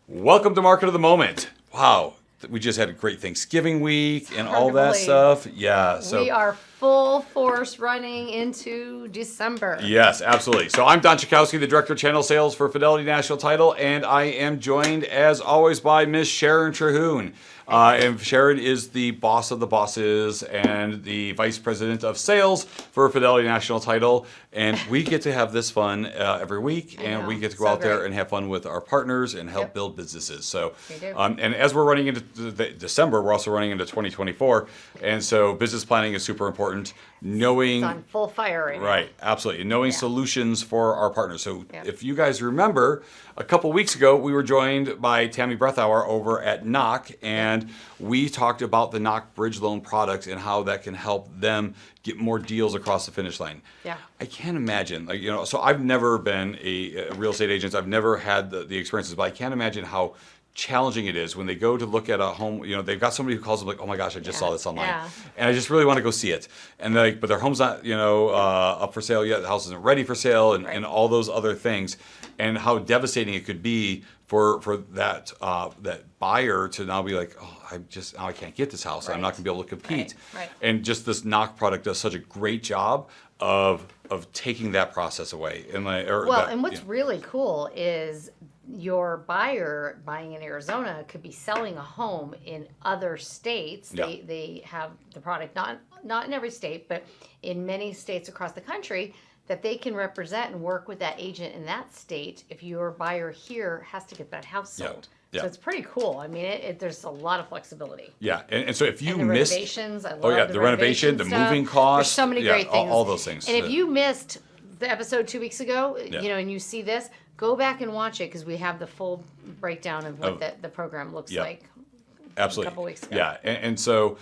Welcome to Market of the Moment. Wow, we just had a great Thanksgiving week and all that stuff. Yeah, so we are full force running into December. Yes, absolutely. So I'm Don Chakowski, the Director of Channel Sales for Fidelity National Title, and I am joined, as always, by Miss Sharon Terhune. And Sharon is the boss of the bosses and the Vice President of Sales for Fidelity National Title. And we get to have this fun every week, and we get to go out there and have fun with our partners and help build businesses. So, and as we're running into December, we're also running into 2024. And so business planning is super important. Knowing it's on full fire right now. Right, absolutely. Knowing solutions for our partners. So if you guys remember, a couple weeks ago, we were joined by Tammie Brethower over at NOC, and we talked about the NOC bridge loan product and how that can help them get more deals across the finish line. Yeah. I can't imagine, so I've never been a real estate agent. I've never had the experiences, but I can't imagine how challenging it is when they go to look at a home. They've got somebody who calls them like, oh my gosh, I just saw this online and I just really want to go see it, and but their home's not up for sale yet, the house isn't ready for sale, and all those other things, and how devastating it could be for that buyer to now be like, oh, I can't get this house, I'm not going to be able to compete. And just this NOC product does such a great job of taking that process away. And what's really cool is your buyer buying in Arizona could be selling a home in other states. They have the product not in every state, but in many states across the country, that they can represent and work with that agent in that state if your buyer here has to get that house sold. So it's pretty cool. I mean, there's a lot of flexibility. Yeah, and so if you missed renovations, I love the renovation, the moving costs, there's so many great things, all those things. And if you missed the episode 2 weeks ago, and you see this, go back and watch it, because we have the full breakdown of what the program looks like. Absolutely. A couple weeks ago. Yeah, and so,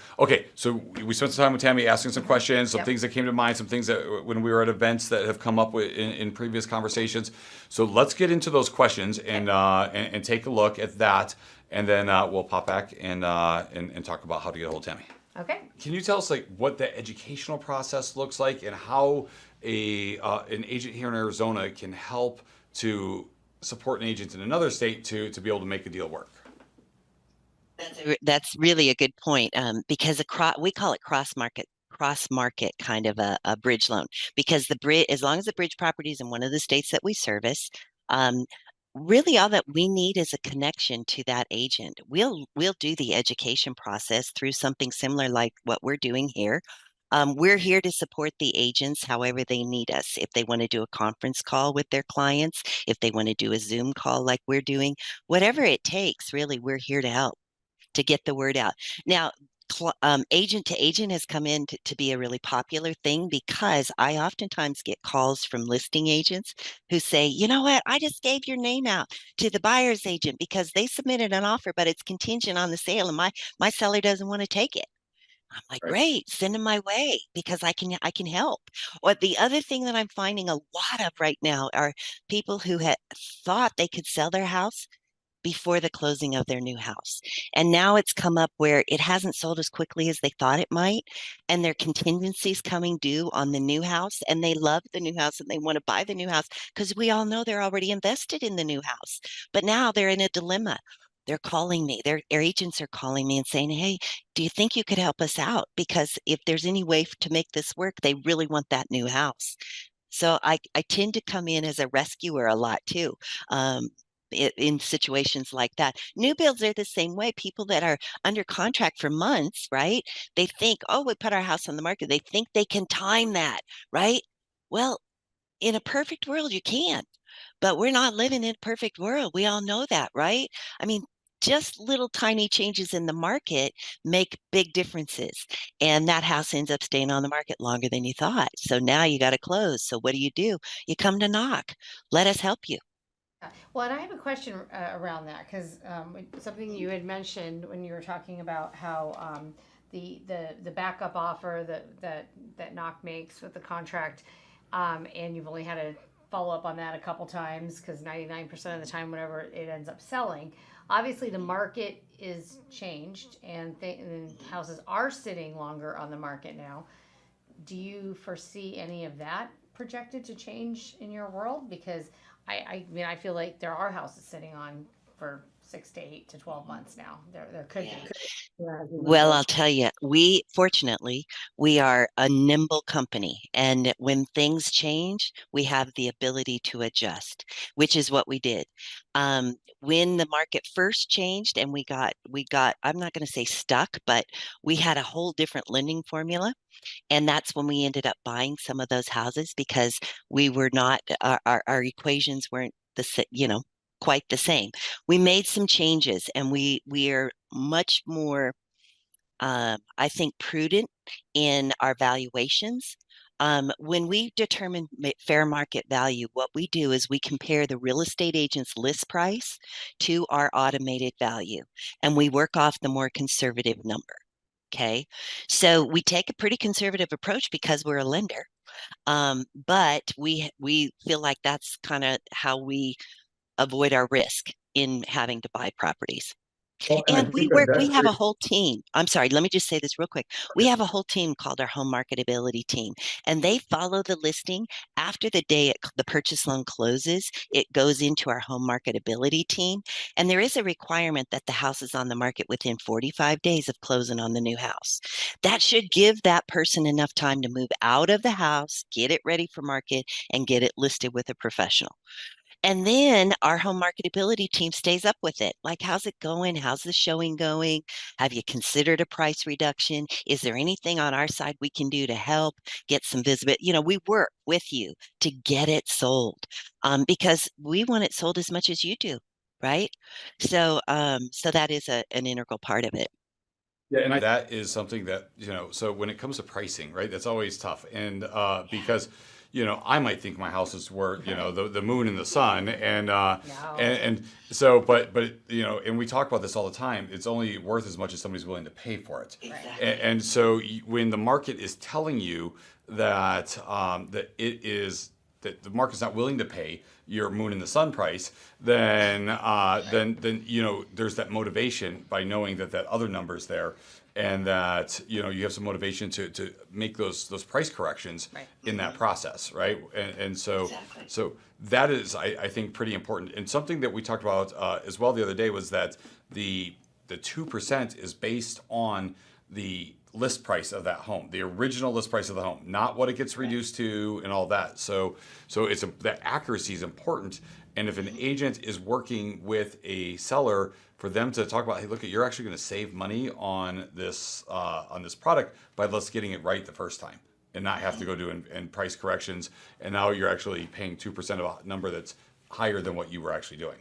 so we spent some time with Tammie asking some questions, some things that came to mind, some things that when we were at events that have come up with in previous conversations. So let's get into those questions and take a look at that, and then we'll pop back and talk about how to get a hold of Tammie. Okay. Can you tell us what the educational process looks like, and how an agent here in Arizona can help to support an agent in another state to be able to make a deal work? That's really a good point, because we call it cross market kind of a bridge loan, because as long as the bridge property is in one of the states that we service, really all that we need is a connection to that agent. We'll do the education process through something similar like what we're doing here. We're here to support the agents however they need us. If they want to do a conference call with their clients, if they want to do a Zoom call like we're doing, whatever it takes, really, we're here to help to get the word out. Now, agent to agent has come in to be a really popular thing, because I oftentimes get calls from listing agents who say, you know what, I just gave your name out to the buyer's agent because they submitted an offer, but it's contingent on the sale, and my seller doesn't want to take it. I'm like, great, send them my way, because I can help. Or the other thing that I'm finding a lot of right now are people who had thought they could sell their house before the closing of their new house. And now it's come up where it hasn't sold as quickly as they thought it might, and their contingencies coming due on the new house, and they love the new house and they want to buy the new house because we all know they're already invested in the new house. But now they're in a dilemma. They're calling me, their agents are calling me and saying, hey, do you think you could help us out? Because if there's any way to make this work, they really want that new house. So I tend to come in as a rescuer a lot too. In situations like that. New builds are the same way. People that are under contract for months, right? They think, oh, we put our house on the market. They think they can time that, right? Well, in a perfect world, you can, but we're not living in a perfect world. We all know that, right? I mean, just little tiny changes in the market make big differences. And that house ends up staying on the market longer than you thought. So now you got to close. So what do? You come to NOC. Let us help you. Well, and I have a question around that, because something you had mentioned when you were talking about how the backup offer that NOC makes with the contract, and you've only had to follow up on that a couple times, because 99% of the time, whenever it ends up selling, obviously the market is changed and houses are sitting longer on the market now, do you foresee any of that projected to change in your world? Because I mean, I feel like there are houses sitting on for 6 to 8 to 12 months now. There could Yeah. be. Yeah, Well, I'll tell you, fortunately, we are a nimble company. And when things change, we have the ability to adjust, which is what we did. When the market first changed and I'm not going to say stuck, but we had a whole different lending formula. And that's when we ended up buying some of those houses because we were not, our equations weren't quite the same. We made some changes and we are much more I think, prudent in our valuations. When we determine fair market value, what we do is we compare the real estate agent's list price to our automated value, and we work off the more conservative number. Okay. So we take a pretty conservative approach because we're a lender. But we feel like that's kind of how we avoid our risk in having to buy properties. Well, and I And think that we that's have a great. whole team. I'm sorry, let me just say this real quick. We have a whole team called our home marketability team, and they follow the listing after the day the purchase loan closes. It goes into our home marketability team, and there is a requirement that the house is on the market within 45 days of closing on the new house. That should give that person enough time to move out of the house, get it ready for market, and get it listed with a professional. And then our home marketability team stays up with it. Like, how's it going? How's the showing going? Have you considered a price reduction? Is there anything on our side we can do to help get some visibility? We work with you to get it sold because we want it sold as much as you do, right? So that is an integral part of it. Yeah, and that is something that, so when it comes to pricing, right, that's always tough. And because, I might think my house is worth, the moon and the sun. And so, and we talk about this all the time. It's only worth as much as somebody's willing to pay for it. Exactly. And so when the market is telling you that, that the market's not willing to pay your moon and the sun price, then there's that motivation by knowing that other number's there, and that you have some motivation to make those price corrections in that process, right? And so Exactly. so that is I think pretty important. And something that we talked about as well the other day was that the 2% is based on the list price of that home, the original list price of the home, not what it gets reduced to and all that. So that accuracy is important. And if an agent is working with a seller, for them to talk about, hey, look, you're actually going to save money on this product by let's getting it right the first time, and not have to go do and price corrections. And now you're actually paying 2% of a number that's higher than what you were actually doing.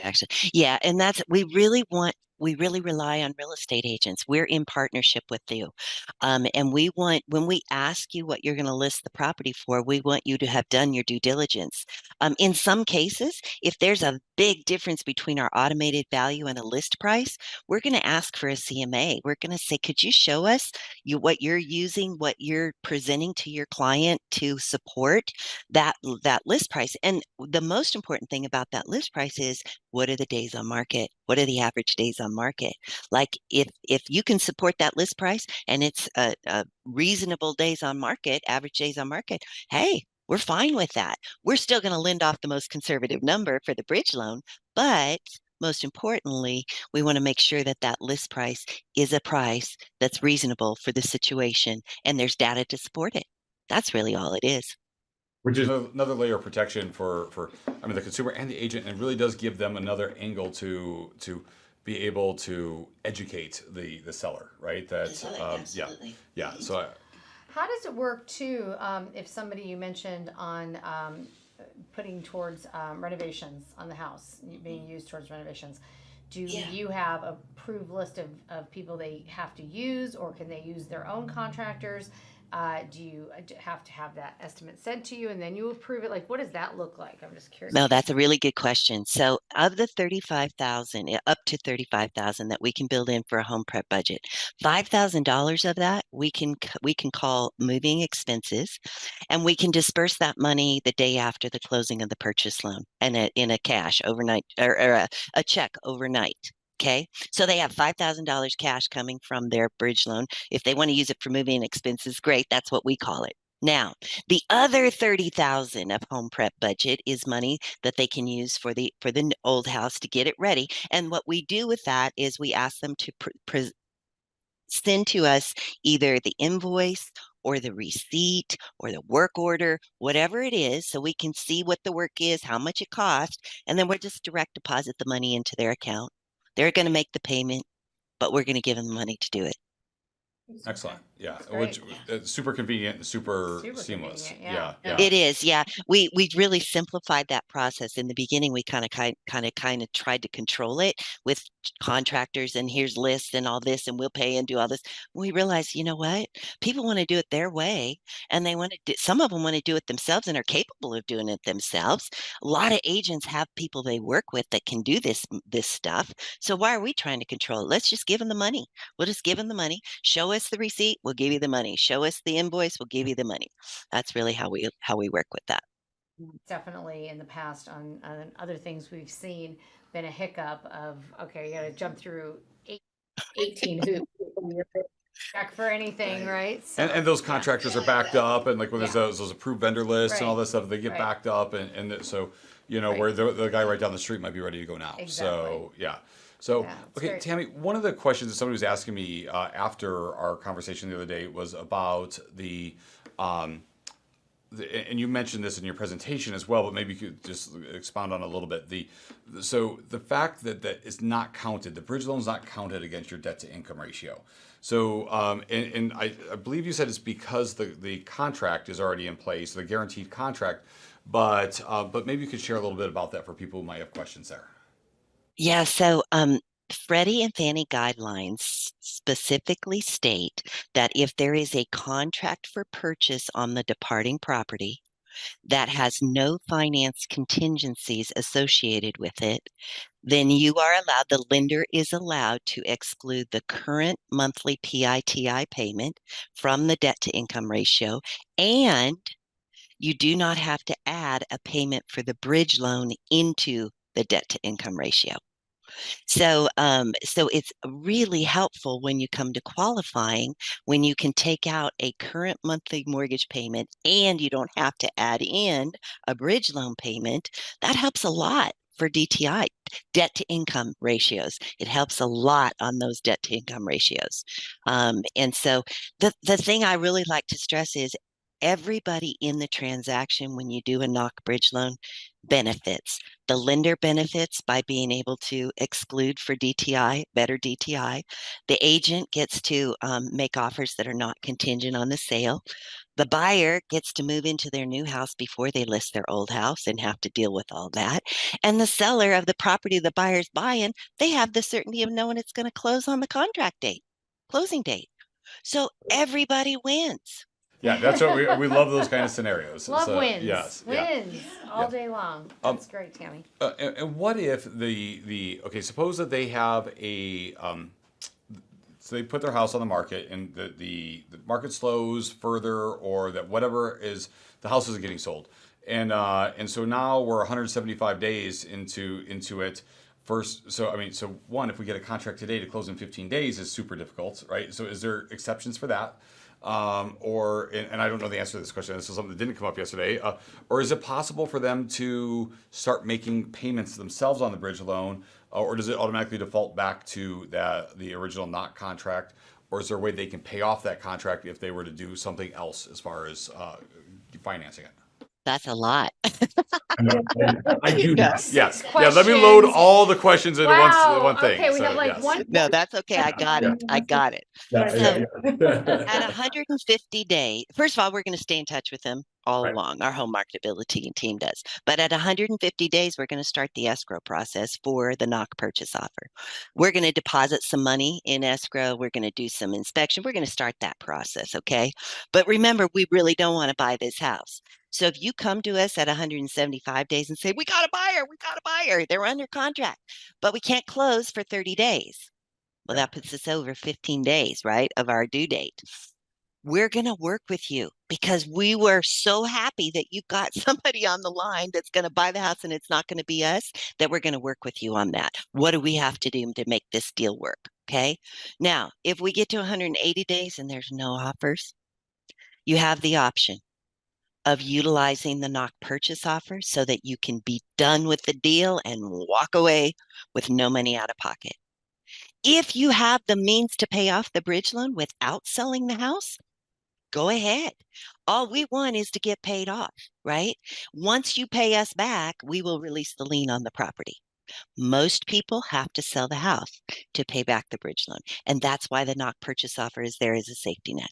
Actually, yeah, and we really rely on real estate agents. We're in partnership with you. And when we ask you what you're going to list the property for, we want you to have done your due diligence. In some cases, if there's a big difference between our automated value and a list price, we're going to ask for a CMA. We're going to say, could you show us what you're using, what you're presenting to your client to support that list price? And the most important thing about that list price is, what are the days on market? What are the average days on market? Like, if you can support that list price and it's a reasonable days on market, average days on market, hey, we're fine with that. We're still going to lend off the most conservative number for the bridge loan, but most importantly, we want to make sure that that list price is a price that's reasonable for the situation, and there's data to support it. That's really all it is. Which is another layer of protection for the consumer and the agent, and really does give them another angle to be able to educate the seller, right? Absolutely. Yeah. So how does it work too? If somebody you mentioned on putting towards renovations on the house, being used towards renovations, do you have a approved list of people they have to use, or can they use their own contractors? Do you have to have that estimate sent to you and then you approve it? Like, what does that look like? I'm just curious. No, that's a really good question. So, of the 35,000, up to 35,000 that we can build in for a home prep budget, $5,000 of that we can call moving expenses, and we can disperse that money the day after the closing of the purchase loan, and in a cash overnight, or a check overnight. Okay. So they have $5,000 cash coming from their bridge loan. If they want to use it for moving expenses, great. That's what we call it. Now, the other 30,000 of home prep budget is money that they can use for the old house to get it ready. And what we do with that is we ask them to send to us either the invoice or the receipt or the work order, whatever it is, so we can see what the work is, how much it costs, and then we'll just direct deposit the money into their account. They're going to make the payment, but we're going to give them the money to do it. Excellent. Yeah. Great. Which super convenient and super Super seamless. convenient, yeah. It is, yeah. We really simplified that process. In the beginning, we kind of tried to control it with contractors and here's lists and all this, and we'll pay and do all this. We realized, you know what? People want to do it their way, and they want to do, some of them want to do it themselves and are capable of doing it themselves. A lot of agents have people they work with that can do this stuff. So why are we trying to control it? Let's just give them the money. We'll just give them the money. Show us the receipt, we'll give you the money. Show us the invoice, we'll give you the money. That's really how we work with that. Definitely in the past on other things we've seen been a hiccup of, okay, you gotta jump through 18 hoops before you're check for anything, right? So, And those contractors are backed up, and like when there's Yeah. those approved vendor lists and all Right. this stuff, they get Right. backed up, and so Right. where the guy right down the street might be ready to go now. So Exactly. yeah. So Yeah, it's okay, great. Tammie, one of the questions that somebody was asking me after our conversation the other day was about um, and you mentioned this in your presentation as well, but maybe you could just expound on it a little bit. So the fact that it's not counted, the bridge loan is not counted against your debt to income ratio. So and I believe you said it's because the contract is already in place, the guaranteed contract. But maybe you could share a little bit about that for people who might have questions there. Yeah, so Freddie and Fannie guidelines specifically state that if there is a contract for purchase on the departing property that has no finance contingencies associated with it, then you are allowed, the lender is allowed to exclude the current monthly PITI payment from the debt to income ratio, and you do not have to add a payment for the bridge loan into the debt to income ratio. So it's really helpful when you come to qualifying, when you can take out a current monthly mortgage payment and you don't have to add in a bridge loan payment. That helps a lot for DTI, debt to income ratios. It helps a lot on those debt to income ratios. And so the thing I really like to stress is everybody in the transaction, when you do a knock bridge loan, benefits. The lender benefits by being able to exclude for DTI, better DTI. The agent gets to make offers that are not contingent on the sale. The buyer gets to move into their new house before they list their old house and have to deal with all that. And the seller of the property the buyer's buying, they have the certainty of knowing it's going to close on the contract date, closing date. So everybody wins. Yeah, that's what we love those kind of scenarios. Love So, wins. yes, yeah. Wins all Yeah. day long. That's great, Tammie. And what if okay, suppose that they have so they put their house on the market and the market slows further, or that whatever is, the house isn't getting sold, and so now we're 175 days into it. First, so I mean, so one, if we get a contract today to close in 15 days is super difficult, right? So is there exceptions for that? And I don't know the answer to this question. This is something that didn't come up yesterday. Or is it possible for them to start making payments themselves on the bridge loan, or does it automatically default back to the original not contract? Or is there a way they can pay off that contract if they were to do something else as far as financing it? That's a lot. I do No. not. Yes. Yeah. Let me load all the questions into Wow. one thing. Okay, we So, have like yes. one. No, that's okay. I got it. I got it. So at 150 days, first of all, we're going to stay in touch with them all Right. along. Our home marketability team does. But at 150 days, we're going to start the escrow process for the knock purchase offer. We're going to deposit some money in escrow. We're going to do some inspection. We're going to start that process. Okay. But remember, we really don't want to buy this house. So if you come to us at 175 days and say, we got a buyer, they're under contract, but we can't close for 30 days. Well, that puts us over 15 days, right, of our due date. we're going to work with you because we were so happy that you got somebody on the line that's going to buy the house and it's not going to be us, that we're going to work with you on that. What do we have to do to make this deal work? Okay. Now, if we get to 180 days and there's no offers, you have the option of utilizing the knock purchase offer so that you can be done with the deal and walk away with no money out of pocket. If you have the means to pay off the bridge loan without selling the house, go ahead. All we want is to get paid off, right? Once you pay us back, we will release the lien on the property. Most people have to sell the house to pay back the bridge loan. And that's why the knock purchase offer is there as a safety net.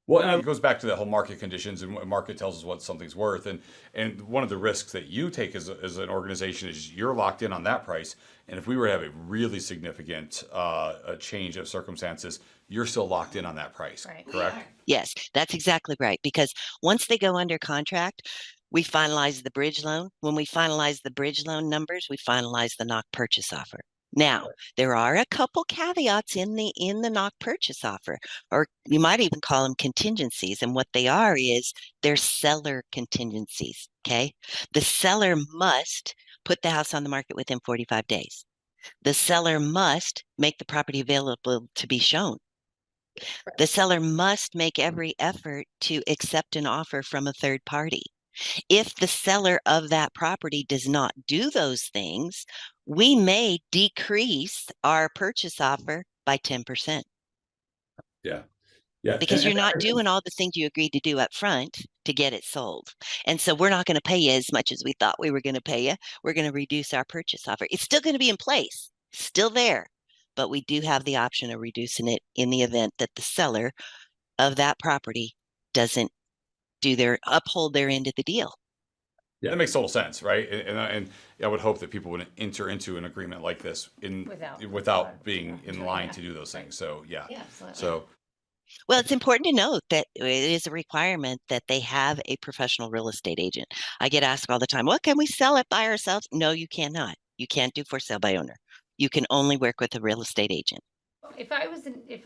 Well, and it goes back to the whole market conditions, and what market tells us what something's worth. And one of the risks that you take as an organization is you're locked in on that price. And if we were to have a really significant a change of circumstances, you're still locked in on that price, Right. correct? Yes, that's exactly right. Because once they go under contract, we finalize the bridge loan. When we finalize the bridge loan numbers, we finalize the knock purchase offer. Now, there are a couple caveats in the knock purchase offer, or you might even call them contingencies. And what they are is they're seller contingencies. Okay. The seller must put the house on the market within 45 days. The seller must make the property available to be shown. The seller must make every effort to accept an offer from a third party. If the seller of that property does not do those things, we may decrease our purchase offer by 10%. Yeah. Yeah. Because you're not doing all the things you agreed to do up front to get it sold. And so we're not going to pay you as much as we thought we were going to pay you. We're going to reduce our purchase offer. It's still going to be in place, still there, but we do have the option of reducing it in the event that the seller of that property doesn't uphold their end of the deal. Yeah, that makes total sense, right? And I would hope that people would enter into an agreement like this without being in line to do those things. So yeah. Absolutely. So Well, it's important to note that it is a requirement that they have a professional real estate agent. I get asked all the time, well, can we sell it by ourselves? No, you cannot. You can't do for sale by owner. You can only work with a real estate agent. If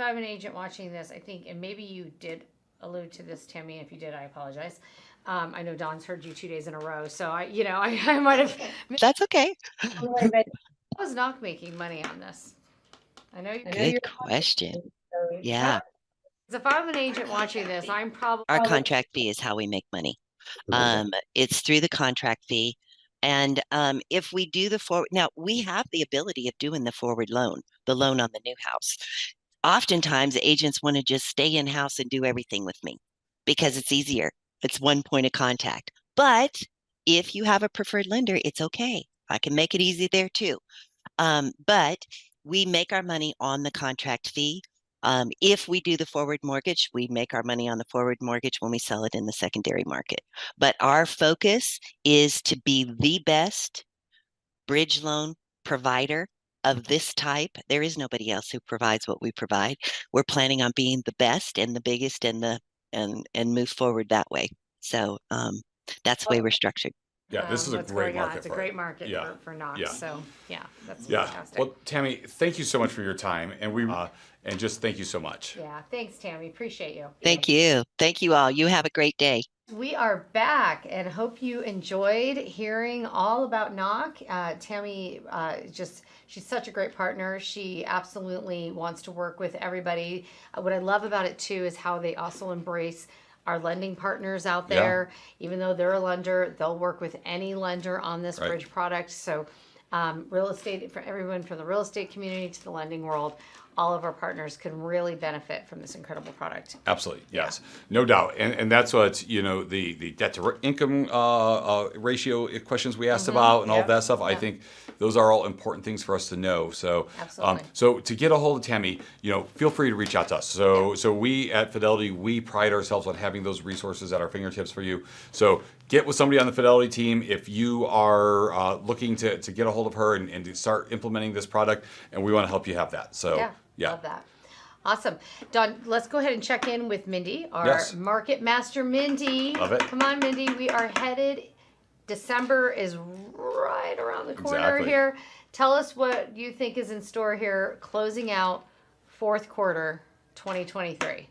I'm an agent watching this, I think, and maybe you did allude to this, Tammie. If you did, I apologize. I know Dawn's heard you 2 days in a row, so I might have. That's okay. But how is Knock making money on this? Good question. Yeah. If I'm an agent watching this, I'm probably Our contract fee is how we make money. It's through the contract fee. And if we do the forward, now we have the ability of doing the forward loan, the loan on the new house. Oftentimes, agents want to just stay in house and do everything with me because it's easier. It's one point of contact. But if you have a preferred lender, it's okay. I can make it easy there too. But we make our money on the contract fee. If we do the forward mortgage, we make our money on the forward mortgage when we sell it in the secondary market. But our focus is to be the best bridge loan provider of this type. There is nobody else who provides what we provide. We're planning on being the best and the biggest and move forward that way. So that's the way we're structured. Yeah, this is a great market. It's a great market for Knox. Yeah. So that's fantastic. Well, Tammie, thank you so much for your time, and just thank you so much. Yeah, thanks, Tammie. Appreciate you. Thank you. Thank you all. You have a great day. We are back and hope you enjoyed hearing all about Knock. Tammie, she's such a great partner. She absolutely wants to work with everybody. What I love about it too is how they also embrace our lending partners out there. Even though they're a lender, they'll work with any lender on this bridge product. So real estate, for everyone from the real estate community to the lending world, all of our partners can really benefit from this incredible product. Absolutely, yes, no doubt, and that's what the debt to income ratio questions we asked about and all that stuff. I think those are all important things for us to know. So, so to get a hold of Tammie, feel free to reach out to us. So we at Fidelity, we pride ourselves on having those resources at our fingertips for you. So get with somebody on the Fidelity team if you are looking to get a hold of her and to start implementing this product, and we want to help you have that. So love that. Awesome. Dawn, let's go ahead and check in with Mindy, our market master. Mindy. Love it. Come on, Mindy. We are headed. December is right around the corner here. Tell us what you think is in store here, closing out fourth quarter 2023.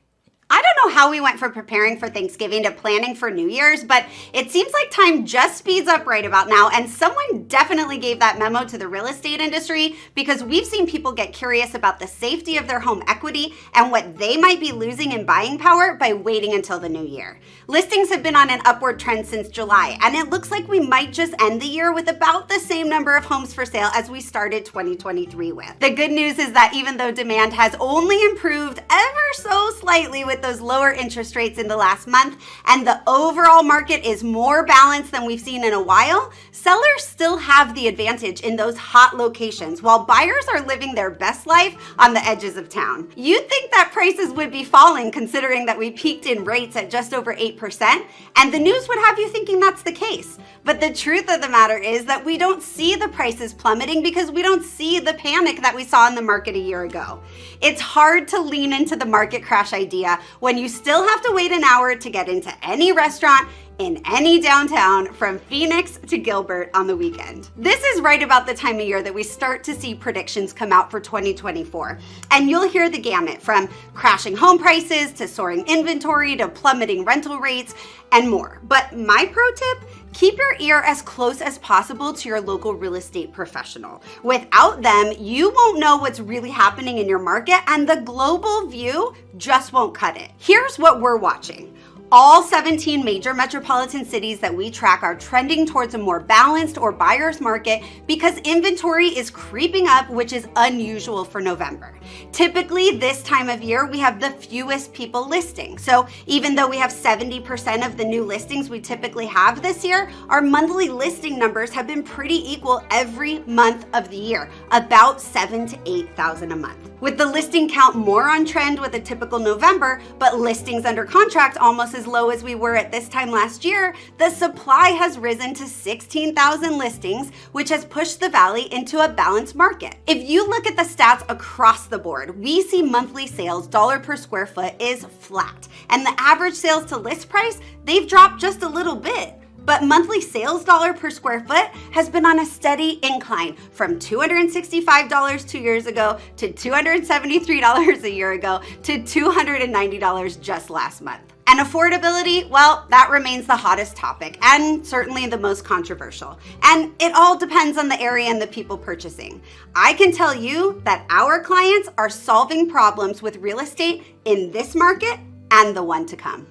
I don't know how we went from preparing for Thanksgiving to planning for New Year's, but it seems like time just speeds up right about now, and someone definitely gave that memo to the real estate industry, because we've seen people get curious about the safety of their home equity and what they might be losing in buying power by waiting until the new year. Listings have been on an upward trend since July, and it looks like we might just end the year with about the same number of homes for sale as we started 2023 with. The good news is that even though demand has only improved ever so slightly with those lower interest rates in the last month, and the overall market is more balanced than we've seen in a while, sellers still have the advantage in those hot locations, while buyers are living their best life on the edges of town. You'd think that prices would be falling considering that we peaked in rates at just over 8%, and the news would have you thinking that's the case. But the truth of the matter is that we don't see the prices plummeting because we don't see the panic that we saw in the market a year ago. It's hard to lean into the market crash idea when you still have to wait an hour to get into any restaurant in any downtown from Phoenix to Gilbert on the weekend. This is right about the time of year that we start to see predictions come out for 2024. And you'll hear the gamut from crashing home prices to soaring inventory to plummeting rental rates and more. But my pro tip, keep your ear as close as possible to your local real estate professional. Without them, you won't know what's really happening in your market, and the global view just won't cut it. Here's what we're watching. All 17 major metropolitan cities that we track are trending towards a more balanced or buyer's market because inventory is creeping up, which is unusual for November. Typically, this time of year, we have the fewest people listing. So even though we have 70% of the new listings we typically have this year, our monthly listing numbers have been pretty equal every month of the year, about 7,000 to 8,000 a month. With the listing count more on trend with a typical November, but listings under contract almost as low as we were at this time last year, the supply has risen to 16,000 listings, which has pushed the valley into a balanced market. If you look at the stats across the board, we see monthly sales dollar per square foot is flat, and the average sales to list price, they've dropped just a little bit. But monthly sales dollar per square foot has been on a steady incline from $265 2 years ago to $273 a year ago to $290 just last month. And affordability, well, that remains the hottest topic and certainly the most controversial. And it all depends on the area and the people purchasing. I can tell you that our clients are solving problems with real estate in this market and the one to come.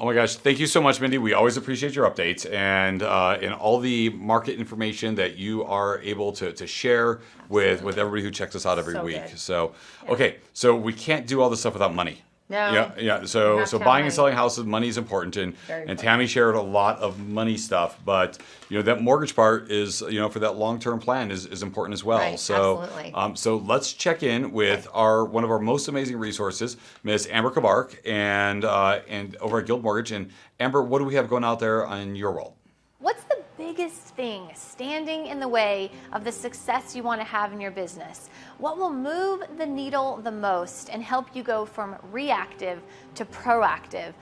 Oh my gosh, thank you so much, Mindy. We always appreciate your updates and all the market information that you are able to share with everybody who checks us out every week. Good. So, okay, so we can't do all this stuff without money. No. Yeah. So buying and selling houses, money is important, and Tammie shared a lot of money stuff, but that mortgage part is for that long-term plan is important as well. Right, so absolutely. So let's check in with one of our most amazing resources, Ms. Amber Kabark, and over at Guild Mortgage. And Amber, what do we have going out there on your role? What's the biggest thing standing in the way of the success you want to have in your business? What will move the needle the most and help you go from reactive to proactive?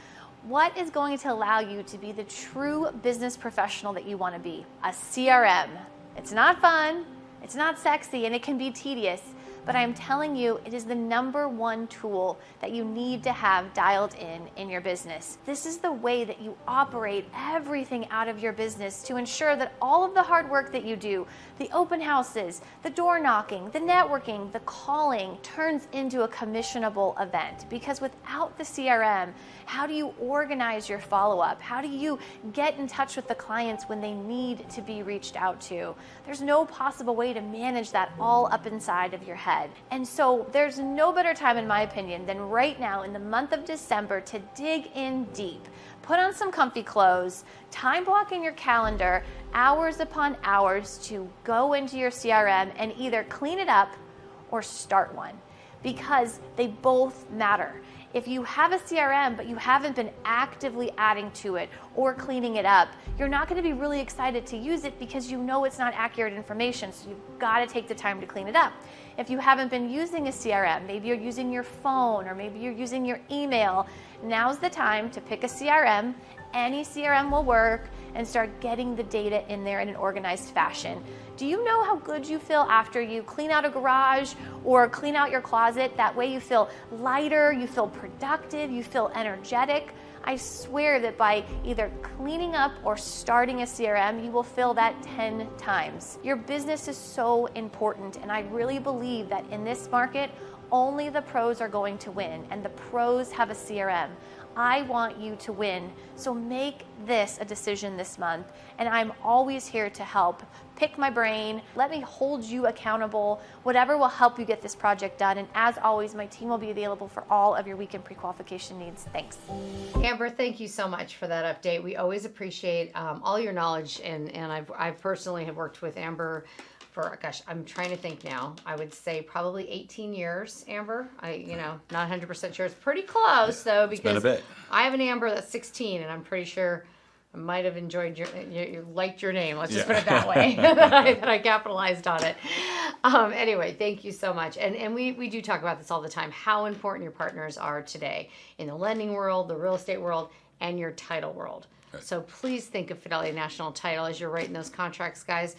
What is going to allow you to be the true business professional that you want to be? A CRM. It's not fun, it's not sexy, and it can be tedious, but I'm telling you, it is the #1 tool that you need to have dialed in your business. This is the way that you operate everything out of your business to ensure that all of the hard work that you do, the open houses, the door knocking, the networking, the calling, turns into a commissionable event. Because without the CRM, how do you organize your follow-up? How do you get in touch with the clients when they need to be reached out to? There's no possible way to manage that all up inside of your head. And so there's no better time, in my opinion, than right now in the month of December to dig in deep. Put on some comfy clothes, time block in your calendar, hours upon hours to go into your CRM and either clean it up or start one, because they both matter. If you have a CRM, but you haven't been actively adding to it or cleaning it up, you're not going to be really excited to use it because you know it's not accurate information, so you've got to take the time to clean it up. If you haven't been using a CRM, maybe you're using your phone or maybe you're using your email, now's the time to pick a CRM. Any CRM will work, and start getting the data in there in an organized fashion. Do you know how good you feel after you clean out a garage or clean out your closet? That way you feel lighter, you feel productive, you feel energetic. I swear that by either cleaning up or starting a CRM, you will feel that 10 times. Your business is so important, and I really believe that in this market, only the pros are going to win, and the pros have a CRM. I want you to win, so make this a decision this month, and I'm always here to help. Pick my brain, let me hold you accountable, whatever will help you get this project done, and as always, my team will be available for all of your weekend pre-qualification needs. Thanks. Amber, thank you so much for that update. We always appreciate all your knowledge, and I personally have worked with Amber for, gosh, I'm trying to think now. I would say probably 18 years, Amber. Not 100% sure. It's pretty close, though, because been a bit. I have an Amber that's 16, and I'm pretty sure I might have enjoyed you liked your name. Let's just put it that way. that I capitalized on it. Anyway, thank you so much. And we do talk about this all the time, how important your partners are today in the lending world, the real estate world, and your title world. Right. So please think of Fidelity National Title as you're writing those contracts, guys.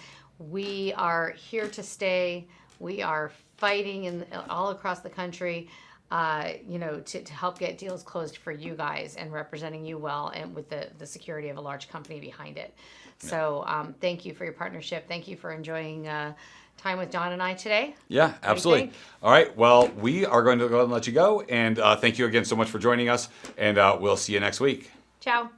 We are here to stay. We are fighting all across the country, to help get deals closed for you guys and representing you well, and with the security of a large company behind it. So thank you for your partnership. Thank you for enjoying time with Don and I today. Yeah, absolutely. All right. Well, we are going to go ahead and let you go. And thank you again so much for joining us. And we'll see you next week. Ciao.